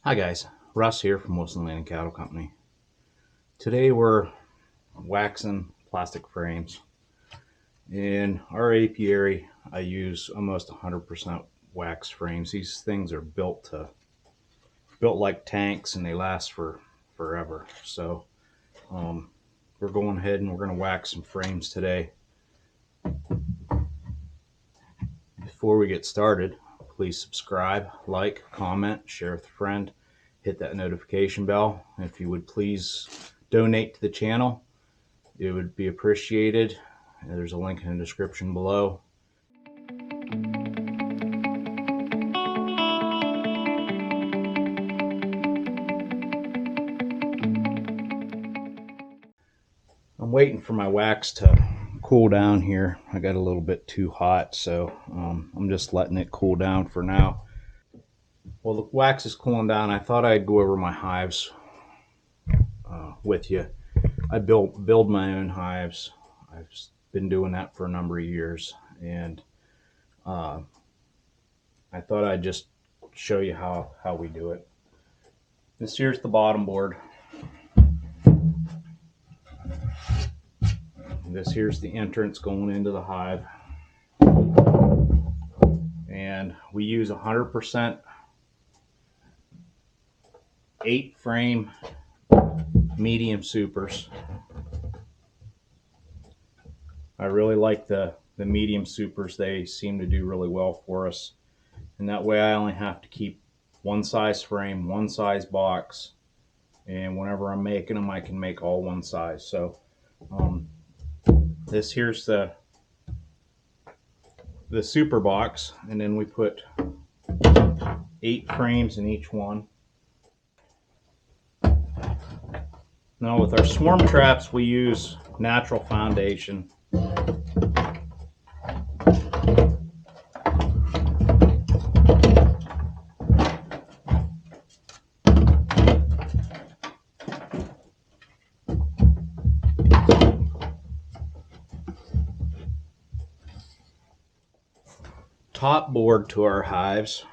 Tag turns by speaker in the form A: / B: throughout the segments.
A: Hi guys, Russ here from Wilson Land and Cattle Company. Today we're waxing plastic frames. In our apiary, I use almost 100% wax frames. These things are built like tanks and they last for forever. So we're going ahead and we're going to wax some frames today. Before we get started, please subscribe, like, comment, share with a friend. Hit that notification bell. If you would please donate to the channel, it would be appreciated. There's a link in the description below. I'm waiting for my wax to cool down here. I got a little bit too hot, so I'm just letting it cool down for now. While the wax is cooling down, I thought I'd go over my hives with you. I build my own hives. I've been doing that for a number of years, and I thought I'd just show you how we do it. This here's the bottom board. This here's the entrance going into the hive. And we use 100% 8-frame medium supers. I really like the medium supers. They seem to do really well for us. And that way I only have to keep one size frame, one size box. And whenever I'm making them, I can make all one size. So this here's the super box, and then we put 8 frames in each one. Now with our swarm traps, we use natural foundation. Top board to our hives.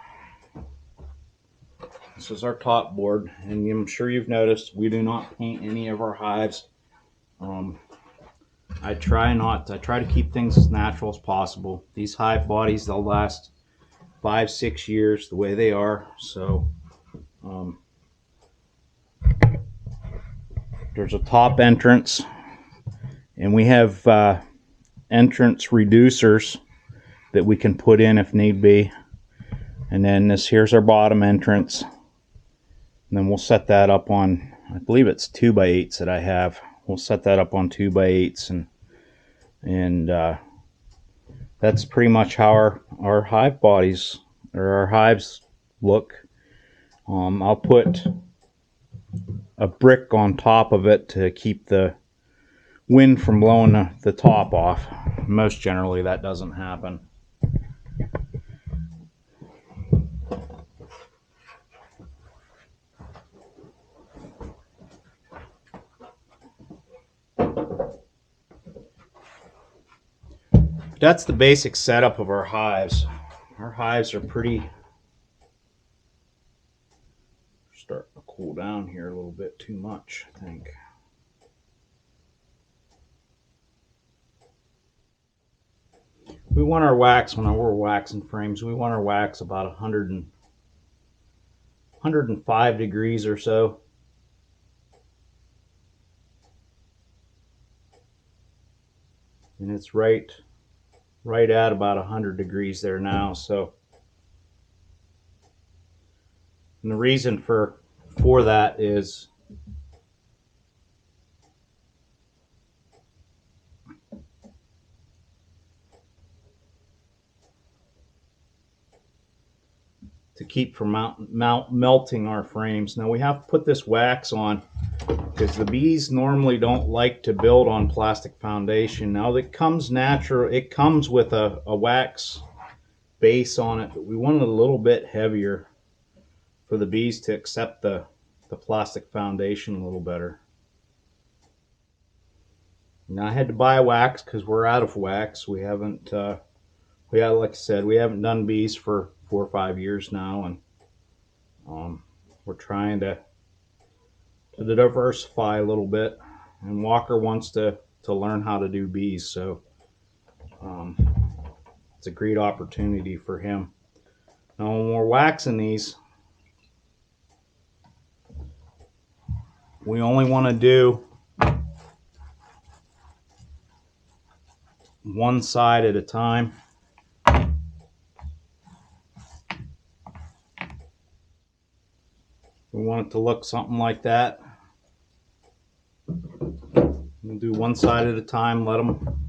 A: This is our top board, and I'm sure you've noticed we do not paint any of our hives. I try to keep things as natural as possible. These hive bodies, they'll last 5-6 years the way they are. So there's a top entrance, and we have entrance reducers that we can put in if need be. And then here's our bottom entrance. And then we'll set that up on, I believe it's 2x8s that I have. We'll set that up on 2x8s, and that's pretty much how our hive bodies or our hives look. I'll put a brick on top of it to keep the wind from blowing the top off. Most generally that doesn't happen. That's the basic setup of our hives. Our hives are starting to cool down here a little bit too much, I think. We want our wax, when we're waxing frames, we want our wax about 105 degrees or so. And it's right at about 100 degrees there now. So, and the reason for that is to keep from melting our frames. Now we have to put this wax on because the bees normally don't like to build on plastic foundation. Now it comes natural, it comes with a wax base on it, but we want it a little bit heavier for the bees to accept the plastic foundation a little better. Now I had to buy wax because we're out of wax. We haven't, like I said, we haven't done bees for 4 or 5 years now, and we're trying to diversify a little bit, and Walker wants to learn how to do bees, so it's a great opportunity for him. Now when we're waxing these, we only want to do one side at a time. We want it to look something like that. We'll do one side at a time, let them.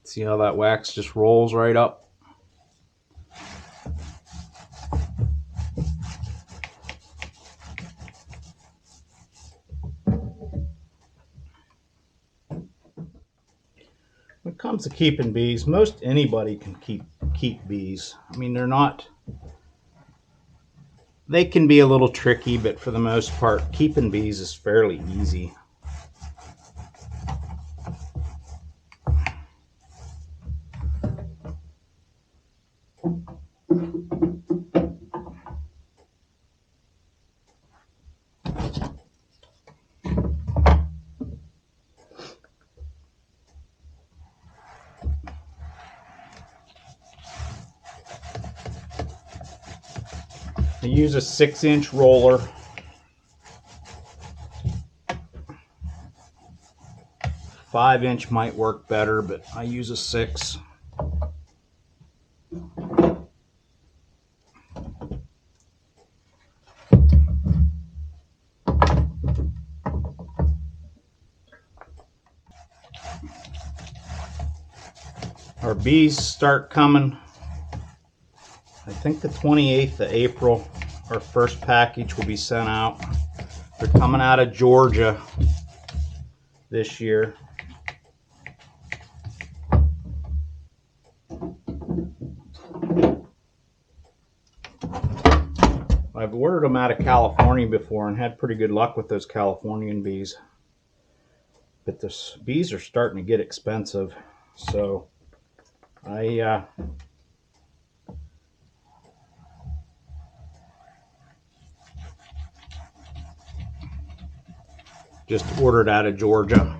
A: See how that wax just rolls right up? When it comes to keeping bees, most anybody can keep bees. I mean, they can be a little tricky, but for the most part, keeping bees is fairly easy. I use a 6-inch roller. A 5-inch might work better, but I use a 6. Our bees start coming, I think the 28th of April. Our first package will be sent out. They're coming out of Georgia this year. I've ordered them out of California before and had pretty good luck with those Californian bees. But the bees are starting to get expensive, so I just ordered out of Georgia.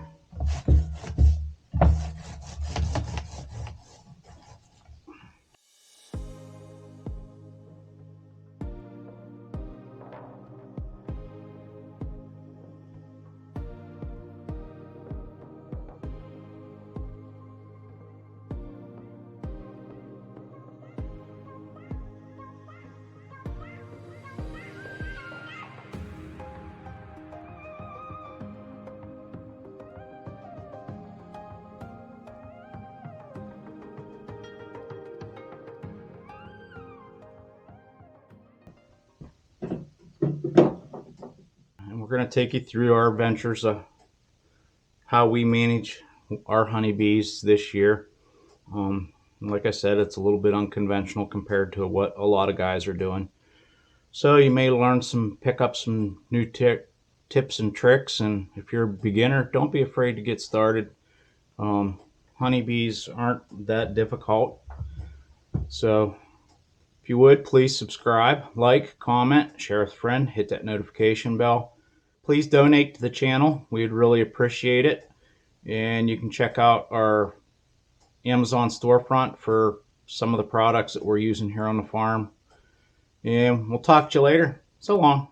A: And we're going to take you through our adventures of how we manage our honeybees this year. Like I said, it's a little bit unconventional compared to what a lot of guys are doing. So you may pick up some new tips and tricks. And if you're a beginner, don't be afraid to get started. Honeybees aren't that difficult. So if you would, please subscribe, like, comment, share with a friend, hit that notification bell. Please donate to the channel. We'd really appreciate it. And you can check out our Amazon storefront for some of the products that we're using here on the farm. And we'll talk to you later. So long.